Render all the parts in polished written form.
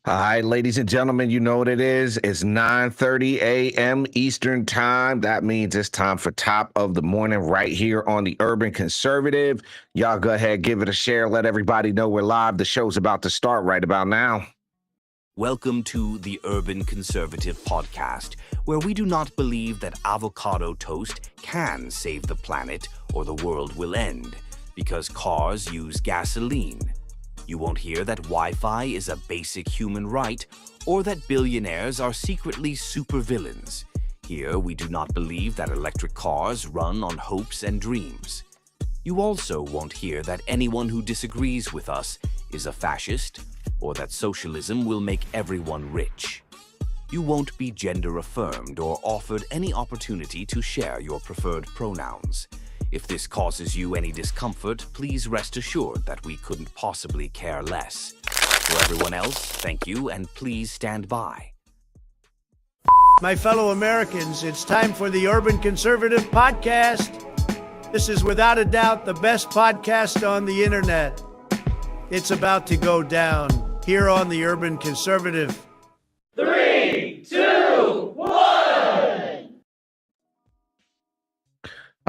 All right, ladies and gentlemen, you know what it is. It's 9:30 a.m. Eastern time. That means it's time for Top of the Morning right here on the Urban Conservative. Y'all go ahead, give it a share. Let everybody know we're live. The show's about to start right about now. Welcome to the Urban Conservative Podcast, where we do not believe that avocado toast can save the planet or the world will end, because cars use gasoline. You won't hear that Wi-Fi is a basic human right, or that billionaires are secretly supervillains. Here, we do not believe that electric cars run on hopes and dreams. You also won't hear that anyone who disagrees with us is a fascist, or that socialism will make everyone rich. You won't be gender affirmed or offered any opportunity to share your preferred pronouns. If this causes you any discomfort, please rest assured that we couldn't possibly care less. For everyone else, thank you, and please stand by. My fellow Americans, it's time for the Urban Conservative Podcast. This is without a doubt the best podcast on the internet. It's about to go down here on the Urban Conservative. 3, 2, 1.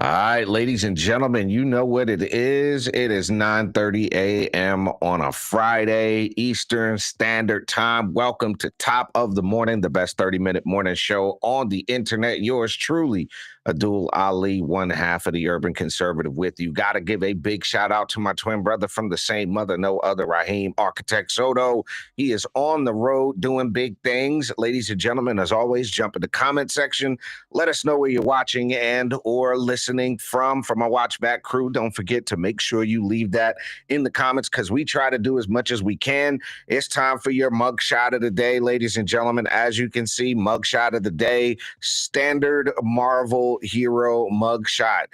All right, ladies and gentlemen, you know what it is. It is 9:30 a.m. on a Friday, Eastern Standard Time. Welcome to Top of the Morning, the best 30-minute morning show on the internet. Yours truly, Abdul Ali, one half of the Urban Conservative with you. Got to give a big shout out to my twin brother from the same mother, no other, Raheem Architect Soto. He is on the road doing big things. Ladies and gentlemen, as always, jump in the comment section. Let us know where you're watching and or listening from our Watch Back crew. Don't forget to make sure you leave that in the comments because we try to do as much as we can. It's time for your mugshot of the day, ladies and gentlemen. As you can see, mugshot of the day, standard Marvel hero mugshot.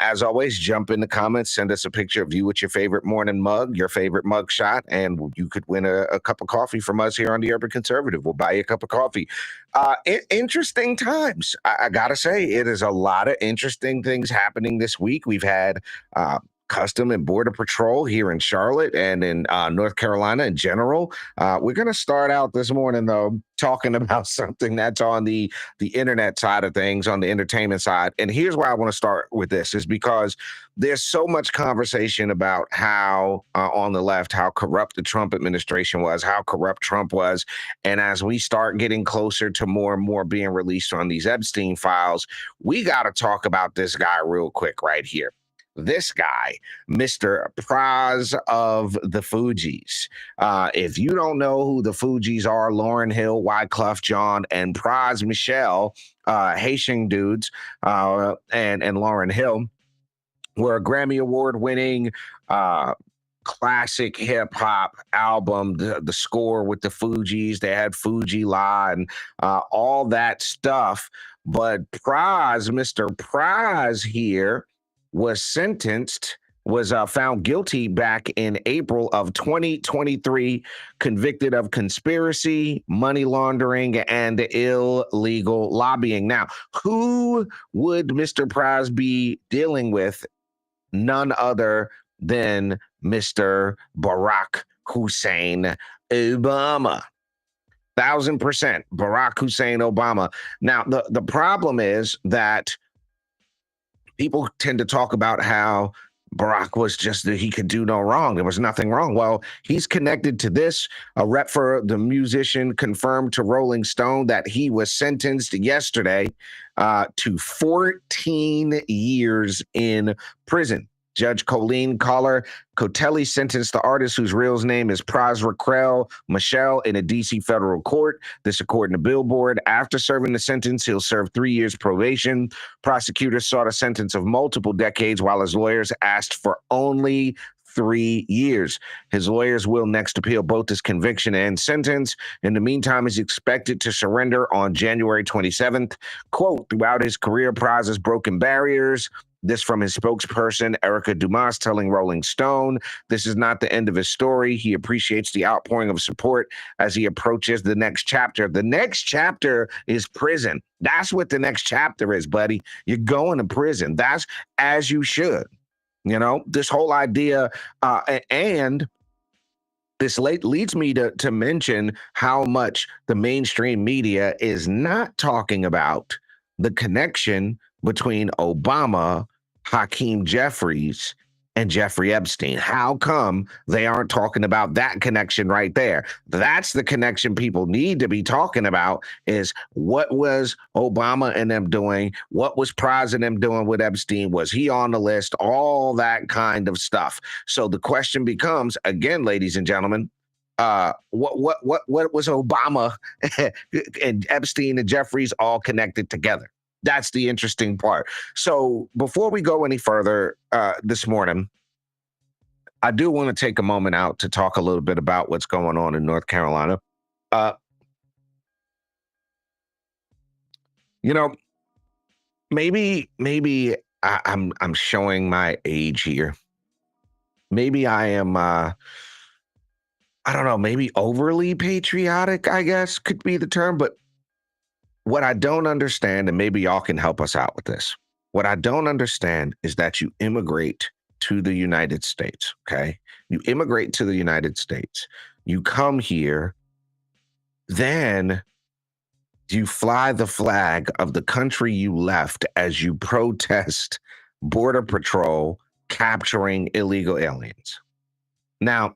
As always, jump in the comments, send us a picture of you with your favorite morning mug, your favorite mugshot, and you could win a cup of coffee from us here on the Urban Conservative. We'll buy you a cup of coffee. Interesting times. I gotta say, it is a lot of interesting things happening this week. We've had Custom and Border Patrol here in Charlotte and in North Carolina in general. We're going to start out this morning, though, talking about something that's on the internet side of things, on the entertainment side. And here's why I want to start with this, is because there's so much conversation about how, on the left, how corrupt the Trump administration was, how corrupt Trump was. And as we start getting closer to more and more being released on these Epstein files, we got to talk about this guy real quick right here. This guy, Mr. Pras of the Fugees. If you don't know who the Fugees are, Lauryn Hill, Wyclef Jean, and Pras Michel, Haitian dudes, and Lauryn Hill, were a Grammy Award-winning classic hip-hop album, the score with the Fugees. They had Fuji La and all that stuff. But Pras, Mr. Pras here, was found guilty back in April of 2023, convicted of conspiracy, money laundering, and illegal lobbying. Now, who would Mr. Pras be dealing with? None other than Mr. Barack Hussein Obama. 1,000% Barack Hussein Obama. Now, the problem is that people tend to talk about how Barack was just that he could do no wrong. There was nothing wrong. Well, he's connected to this. A rep for the musician confirmed to Rolling Stone that he was sentenced yesterday to 14 years in prison. Judge Colleen Collar Cotelli sentenced the artist, whose real name is Pras Raquel Michel, in a D.C. federal court. This according to Billboard. After serving the sentence, he'll serve 3 years probation. Prosecutors sought a sentence of multiple decades, while his lawyers asked for only 3 years. His lawyers will next appeal both his conviction and sentence. In the meantime, he's expected to surrender on January 27th. Quote, throughout his career, Pras has broken barriers. This from his spokesperson, Erica Dumas, telling Rolling Stone. This is not the end of his story. He appreciates the outpouring of support as he approaches the next chapter. The next chapter is prison. That's what the next chapter is, buddy. You're going to prison. That's as you should. You know, this whole idea, and this leads me to mention how much the mainstream media is not talking about the connection between Obama, Hakeem Jeffries, and Jeffrey Epstein. How come they aren't talking about that connection right there? That's the connection people need to be talking about, is what was Obama and them doing? What was President doing with Epstein? Was he on the list? All that kind of stuff. So the question becomes, again, ladies and gentlemen, what was Obama and Epstein and Jeffries all connected together? That's the interesting part. So before we go any further this morning, I do want to take a moment out to talk a little bit about what's going on in North Carolina. Uh, you know, maybe I'm showing my age here. Maybe I am. I don't know. Maybe overly patriotic, I guess could be the term. But what I don't understand, and maybe y'all can help us out with this. What I don't understand is that you immigrate to the United States, okay? You immigrate to the United States. You come here, then you fly the flag of the country you left as you protest Border Patrol capturing illegal aliens. Now,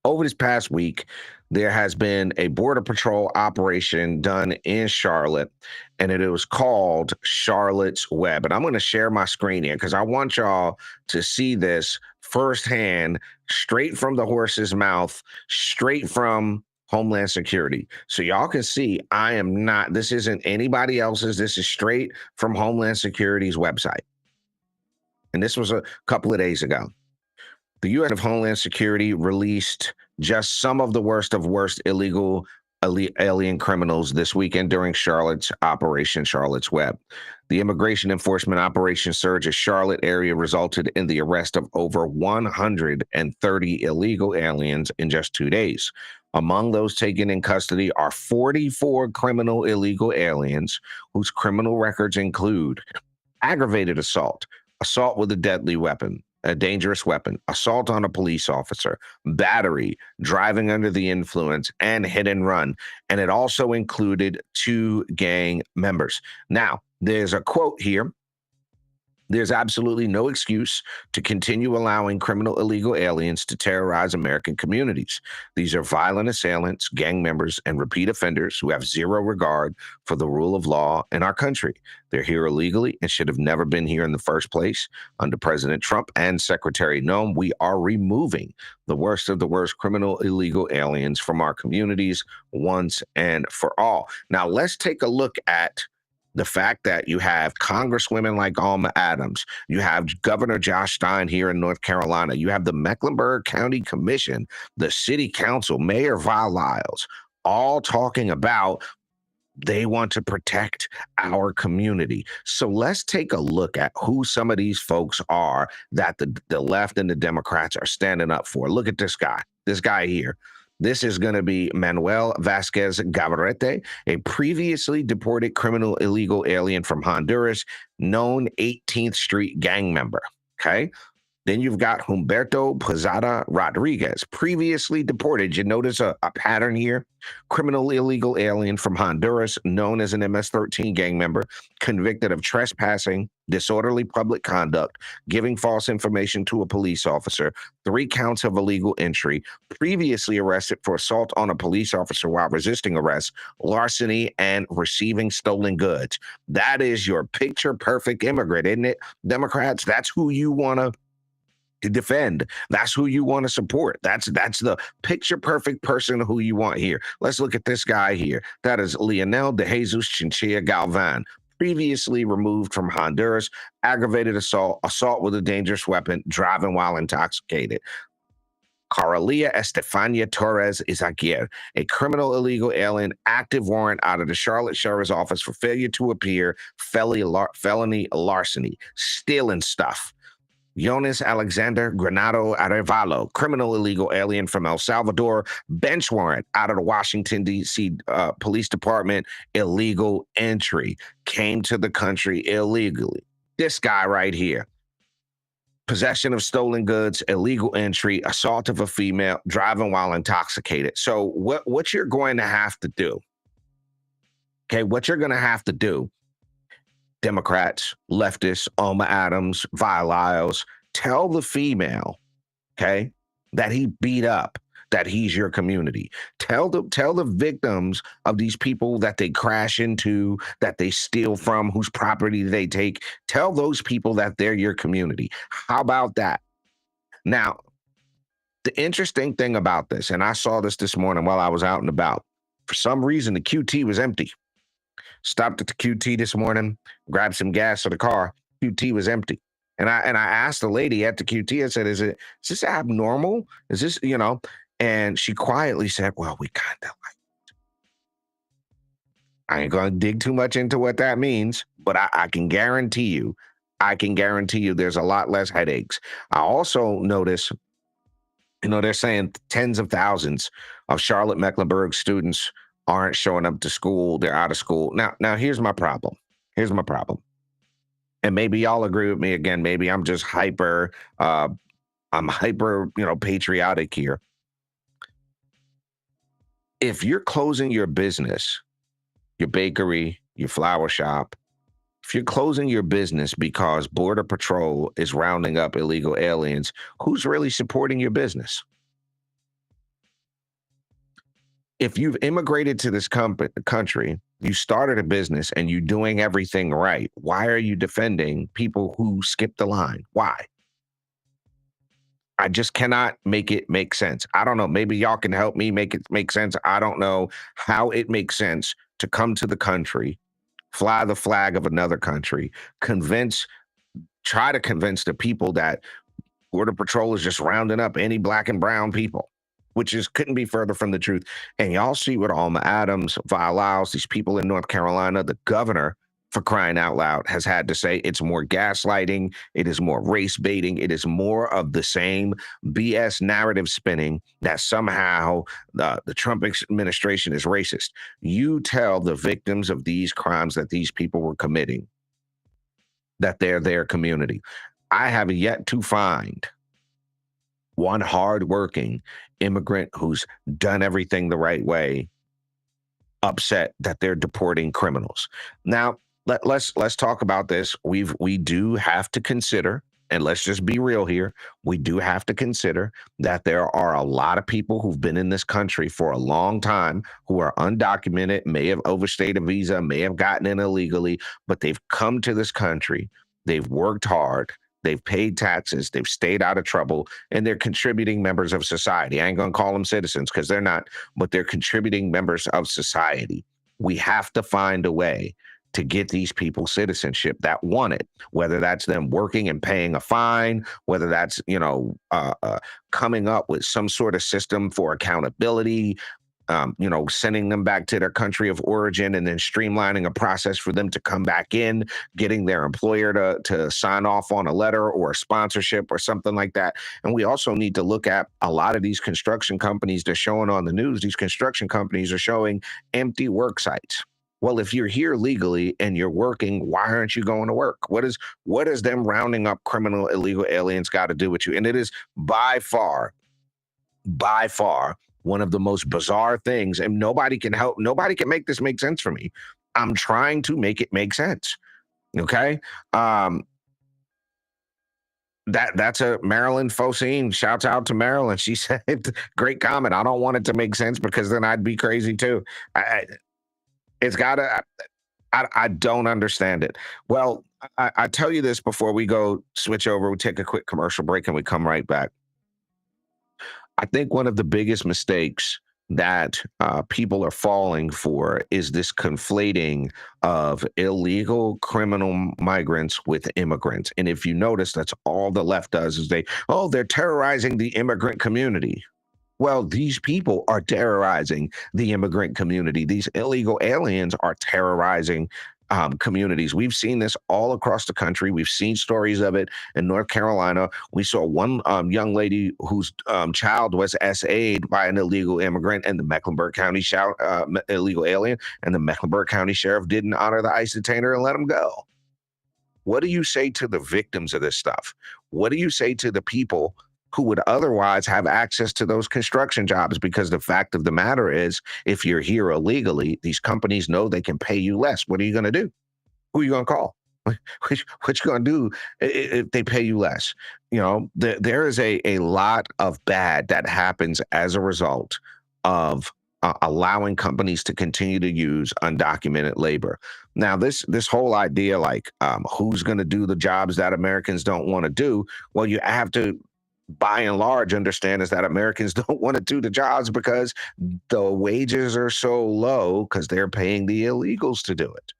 over this past week, there has been a Border Patrol operation done in Charlotte, and it was called Charlotte's Web. And I'm going to share my screen here because I want y'all to see this firsthand, straight from the horse's mouth, straight from Homeland Security. So y'all can see this isn't anybody else's. This is straight from Homeland Security's website. And this was a couple of days ago. The U.S. of Homeland Security released just some of the worst illegal alien criminals this weekend during Charlotte's Operation Charlotte's Web. The immigration enforcement operation surge in Charlotte area resulted in the arrest of over 130 illegal aliens in just 2 days. Among those taken in custody are 44 criminal illegal aliens whose criminal records include aggravated assault, assault with a deadly weapon, a dangerous weapon, assault on a police officer, battery, driving under the influence, and hit and run. And it also included 2 gang members. Now, there's a quote here. There's absolutely no excuse to continue allowing criminal illegal aliens to terrorize American communities. These are violent assailants, gang members, and repeat offenders who have zero regard for the rule of law in our country. They're here illegally and should have never been here in the first place. Under President Trump and Secretary Noem, we are removing the worst of the worst criminal illegal aliens from our communities once and for all. Now, let's take a look at the fact that you have congresswomen like Alma Adams, you have Governor Josh Stein here in North Carolina, you have the Mecklenburg County Commission, the City Council, Mayor Val Lyles, all talking about they want to protect our community. So let's take a look at who some of these folks are that the left and the Democrats are standing up for. Look at this guy here. This is going to be Manuel Vasquez Gavarrete, a previously deported criminal illegal alien from Honduras, known 18th Street gang member. Okay. Then you've got Humberto Posada Rodriguez, previously deported. You notice a pattern here. Criminal illegal alien from Honduras, known as an MS-13 gang member, convicted of trespassing, disorderly public conduct, giving false information to a police officer, 3 counts of illegal entry, previously arrested for assault on a police officer while resisting arrest, larceny, and receiving stolen goods. That is your picture-perfect immigrant, isn't it? Democrats, that's who you want to defend. That's who you want to support. That's the picture perfect person who you want here. Let's look at this guy here. That is Leonel de Jesus Chinchilla Galvan, previously removed from Honduras, aggravated assault with a dangerous weapon, driving while intoxicated. Caralia Estefania Torres Izaguirre, a criminal illegal alien, active warrant out of the Charlotte Sheriff's Office for failure to appear, felony larceny, stealing stuff. Jonas Alexander Granado Arevalo, criminal illegal alien from El Salvador, bench warrant out of the Washington, D.C. Police Department, illegal entry, came to the country illegally. This guy right here, possession of stolen goods, illegal entry, assault of a female, driving while intoxicated. So what you're going to have to do, okay, what you're going to have to do, Democrats, leftists, Alma Adams, Vialiles, tell the female, okay, that he beat up, that he's your community. Tell the victims of these people that they crash into, that they steal from, whose property they take. Tell those people that they're your community. How about that? Now, the interesting thing about this, and I saw this morning while I was out and about, for some reason, the QT was empty. Stopped at the QT this morning, grabbed some gas for the car. QT was empty. And I asked the lady at the QT, I said, is this abnormal? Is this, and she quietly said, well, we kind of like, I ain't going to dig too much into what that means, but I can guarantee you there's a lot less headaches. I also notice, they're saying tens of thousands of Charlotte Mecklenburg students aren't showing up to school. They're out of school. Now here's my problem. And maybe y'all agree with me again. Maybe I'm just hyper, patriotic here. If you're closing your business, your bakery, your flower shop, if you're closing your business because Border Patrol is rounding up illegal aliens, who's really supporting your business? If you've immigrated to this country, you started a business and you're doing everything right, why are you defending people who skip the line? Why? I just cannot make it make sense. I don't know. Maybe y'all can help me make it make sense. I don't know how it makes sense to come to the country, fly the flag of another country, try to convince the people that Border Patrol is just rounding up any black and brown people, which couldn't be further from the truth. And y'all see what Alma Adams, Vialiles, these people in North Carolina, the governor, for crying out loud, has had to say. It's more gaslighting. It is more race baiting. It is more of the same BS narrative spinning that somehow the Trump administration is racist. You tell the victims of these crimes that these people were committing that they're their community. I have yet to find one hardworking immigrant who's done everything the right way upset that they're deporting criminals. Now, let's talk about this. We do have to consider, and let's just be real here, we do have to consider that there are a lot of people who've been in this country for a long time who are undocumented, may have overstayed a visa, may have gotten in illegally, but they've come to this country, they've worked hard, they've paid taxes, they've stayed out of trouble, and they're contributing members of society. I ain't going to call them citizens because they're not, but they're contributing members of society. We have to find a way to get these people citizenship that want it, whether that's them working and paying a fine, whether that's, coming up with some sort of system for accountability, sending them back to their country of origin and then streamlining a process for them to come back in, getting their employer to sign off on a letter or a sponsorship or something like that. And we also need to look at a lot of these construction companies they're showing on the news. These construction companies are showing empty work sites. Well, if you're here legally and you're working, why aren't you going to work? What is them rounding up criminal illegal aliens got to do with you? And it is by far one of the most bizarre things, and nobody can make this make sense for me. I'm trying to make it make sense. Okay. That's a Marilyn Focine. Shouts out to Marilyn. She said, great comment. I don't want it to make sense because then I'd be crazy too. I don't understand it. Well, I tell you this before we go switch over, we take a quick commercial break and we come right back. I think one of the biggest mistakes that people are falling for is this conflating of illegal criminal migrants with immigrants. And if you notice, that's all the left does is they're terrorizing the immigrant community. Well, these people are terrorizing the immigrant community. These illegal aliens are terrorizing communities. We've seen this all across the country. We've seen stories of it in North Carolina. We saw one young lady whose child was SA'd by an illegal immigrant and the Mecklenburg County illegal alien, and the Mecklenburg County sheriff didn't honor the ICE detainer and let him go. What do you say to the victims of this stuff? What do you say to the people who would otherwise have access to those construction jobs? Because the fact of the matter is, if you're here illegally, these companies know they can pay you less. What are you going to do? Who are you going to call? What you going to do if they pay you less? There is a lot of bad that happens as a result of allowing companies to continue to use undocumented labor. Now, this whole idea, like who's going to do the jobs that Americans don't want to do? Well, you have to, by and large, understand is that Americans don't want to do the jobs because the wages are so low because they're paying the illegals to do it.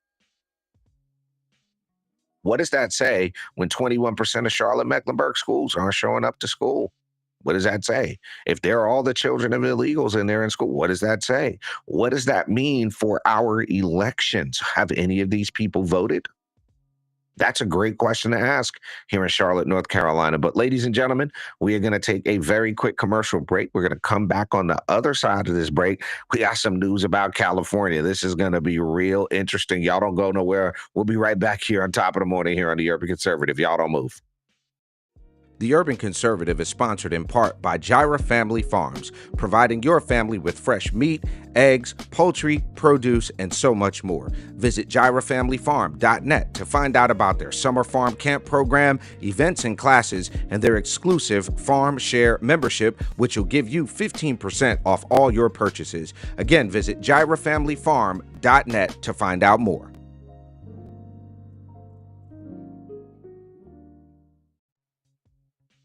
What does that say when 21% of Charlotte Mecklenburg schools aren't showing up to school? What does that say? If they're all the children of illegals and they're in school, what does that say? What does that mean for our elections? Have any of these people voted? That's a great question to ask here in Charlotte, North Carolina. But ladies and gentlemen, we are going to take a very quick commercial break. We're going to come back on the other side of this break. We got some news about California. This is going to be real interesting. Y'all don't go nowhere. We'll be right back here on Top of the Morning here on the Urban Conservative. Y'all don't move. The Urban Conservative is sponsored in part by Gyra Family Farms, providing your family with fresh meat, eggs, poultry, produce, and so much more. Visit gyrafamilyfarm.net to find out about their summer farm camp program, events and classes, and their exclusive Farm Share membership, which will give you 15% off all your purchases. Again, visit gyrafamilyfarm.net to find out more.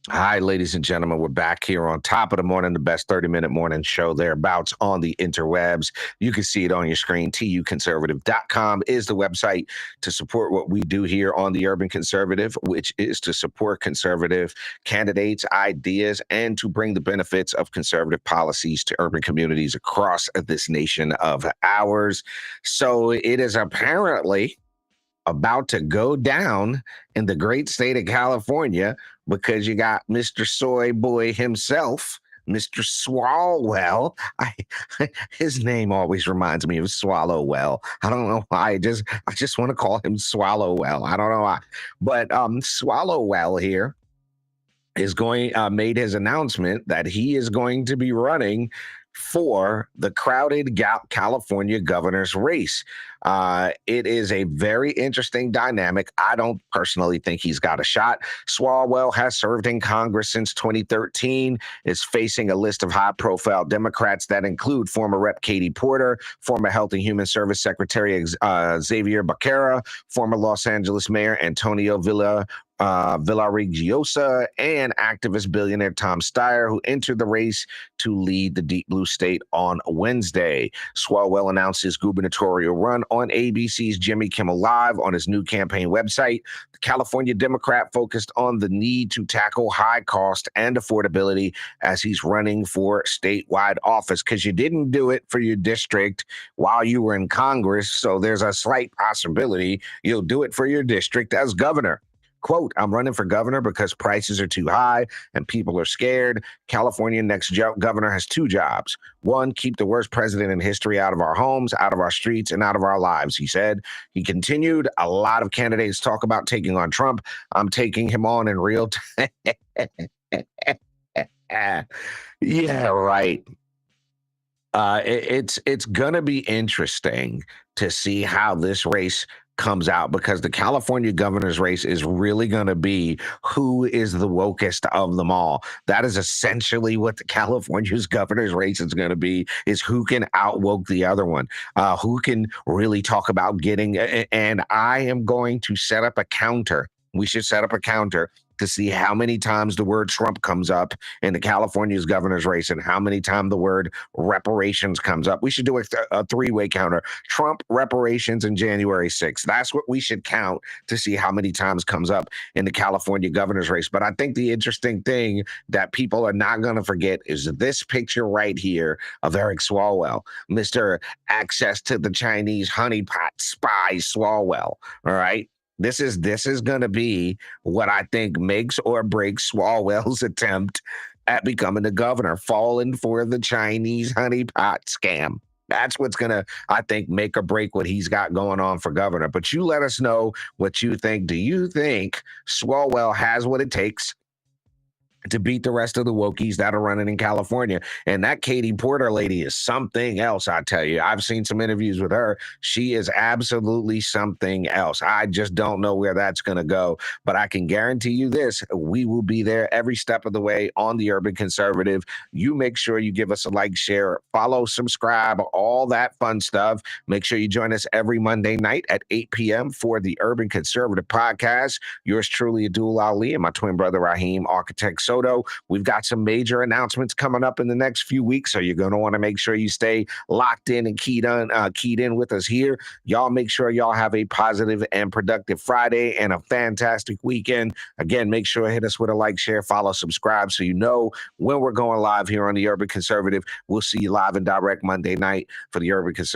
Hi, ladies and gentlemen. We're back here on Top of the Morning, the best 30-minute morning show thereabouts on the interwebs. You can see it on your screen. tuconservative.com is the website to support what we do here on the Urban Conservative, which is to support conservative candidates, ideas, and to bring the benefits of conservative policies to urban communities across this nation of ours. So it is apparently about to go down in the great state of California because you got Mr. Soy Boy himself, Mr. Swalwell. His name always reminds me of Swallowwell. I don't know why. I just want to call him Swallowwell. I don't know why. But Swallowwell here is made his announcement that he is going to be running for the crowded California governor's race. It is a very interesting dynamic. I don't personally think he's got a shot. Swalwell has served in Congress since 2013, is facing a list of high-profile Democrats that include former Rep. Katie Porter, former Health and Human Service Secretary Xavier Becerra, former Los Angeles Mayor Antonio Villaraigosa, and activist billionaire Tom Steyer, who entered the race to lead the Deep Blue State on Wednesday. Swalwell announced his gubernatorial run on ABC's Jimmy Kimmel Live on his new campaign website. The California Democrat focused on the need to tackle high cost and affordability as he's running for statewide office, because you didn't do it for your district while you were in Congress, so there's a slight possibility you'll do it for your district as governor. Quote, I'm running for governor because prices are too high and people are scared. California next governor has two jobs. One, keep the worst president in history out of our homes, out of our streets, and out of our lives, he said. He continued, a lot of candidates talk about taking on Trump. I'm taking him on in real time. Yeah, right. It's going to be interesting to see how this race comes out, because the California governor's race is really going to be who is the wokest of them all. That is essentially what the California's governor's race is going to be, is who can outwoke the other one, who can really talk about getting, and I am going to set up a counter. We should set up a counter to see how many times the word Trump comes up in the California's governor's race and how many times the word reparations comes up. We should do a three-way counter. Trump, reparations, and January 6th. That's what we should count to see how many times comes up in the California governor's race. But I think the interesting thing that people are not going to forget is this picture right here of Eric Swalwell, Mr. Access to the Chinese honeypot spy Swalwell, all right? This is going to be what I think makes or breaks Swalwell's attempt at becoming the governor, falling for the Chinese honeypot scam. That's what's going to, I think, make or break what he's got going on for governor. But you let us know what you think. Do you think Swalwell has what it takes to beat the rest of the wokies that are running in California? And that Katie Porter lady is something else, I tell you. I've seen some interviews with her. She is absolutely something else. I just don't know where that's going to go. But I can guarantee you this, we will be there every step of the way on the Urban Conservative. You make sure you give us a like, share, follow, subscribe, all that fun stuff. Make sure you join us every Monday night at 8 p.m. for the Urban Conservative Podcast. Yours truly, Abdul Ali, and my twin brother, Raheem, Architect Soto. We've got some major announcements coming up in the next few weeks, so you're going to want to make sure you stay locked in and keyed in with us here. Y'all make sure y'all have a positive and productive Friday and a fantastic weekend. Again, make sure to hit us with a like, share, follow, subscribe, so you know when we're going live here on the Urban Conservative. We'll see you live and direct Monday night for the Urban Conservative.